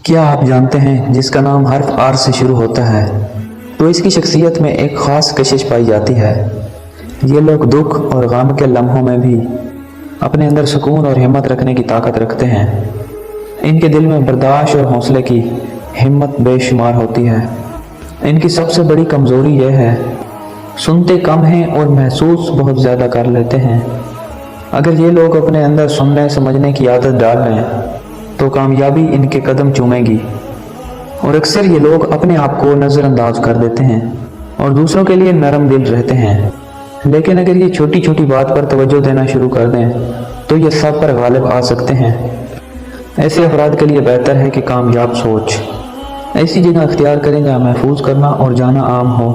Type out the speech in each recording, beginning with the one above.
کیا آپ جانتے ہیں جس کا نام حرف آر سے شروع ہوتا ہے تو اس کی شخصیت میں ایک خاص کشش پائی جاتی ہے۔ یہ لوگ دکھ اور غم کے لمحوں میں بھی اپنے اندر سکون اور ہمت رکھنے کی طاقت رکھتے ہیں۔ ان کے دل میں برداشت اور حوصلے کی ہمت بے شمار ہوتی ہے۔ ان کی سب سے بڑی کمزوری یہ ہے سنتے کم ہیں اور محسوس بہت زیادہ کر لیتے ہیں۔ اگر یہ لوگ اپنے اندر سننے سمجھنے کی عادت ڈال لیں تو کامیابی ان کے قدم چومے گی، اور اکثر یہ لوگ اپنے آپ کو نظر انداز کر دیتے ہیں اور دوسروں کے لیے نرم دل رہتے ہیں، لیکن اگر یہ چھوٹی چھوٹی بات پر توجہ دینا شروع کر دیں تو یہ سب پر غالب آ سکتے ہیں۔ ایسے افراد کے لیے بہتر ہے کہ کامیاب سوچ ایسی جگہ اختیار کریں جہاں محفوظ کرنا اور جانا عام ہو،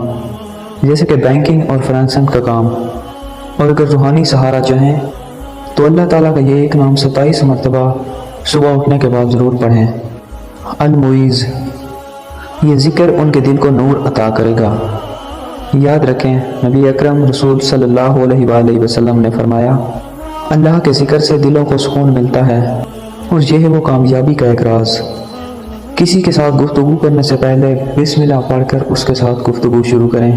جیسے کہ بینکنگ اور فائنانس کا کام۔ اور اگر روحانی سہارا چاہیں تو اللہ تعالیٰ کا یہ ایک نام 27 مرتبہ صبح اٹھنے کے بعد ضرور پڑھیں، المعیز۔ یہ ذکر ان کے دل کو نور عطا کرے گا۔ یاد رکھیں، نبی اکرم رسول صلی اللہ علیہ وآلہ وسلم نے فرمایا، اللہ کے ذکر سے دلوں کو سکون ملتا ہے، اور یہ ہے وہ کامیابی کا ایک راز۔ کسی کے ساتھ گفتگو کرنے سے پہلے بسم اللہ پڑھ کر اس کے ساتھ گفتگو شروع کریں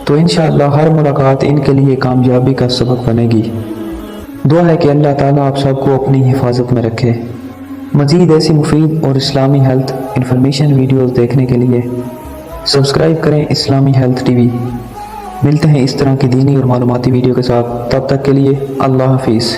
تو انشاءاللہ ہر ملاقات ان کے لیے کامیابی کا سبب بنے گی۔ دعا ہے کہ اللہ تعالیٰ آپ سب کو اپنی حفاظت میں رکھے۔ مزید ایسی مفید اور اسلامی ہیلتھ انفارمیشن ویڈیوز دیکھنے کے لیے سبسکرائب کریں اسلامی ہیلتھ ٹی وی۔ ملتے ہیں اس طرح کی دینی اور معلوماتی ویڈیو کے ساتھ، تب تک کے لیے اللہ حافظ۔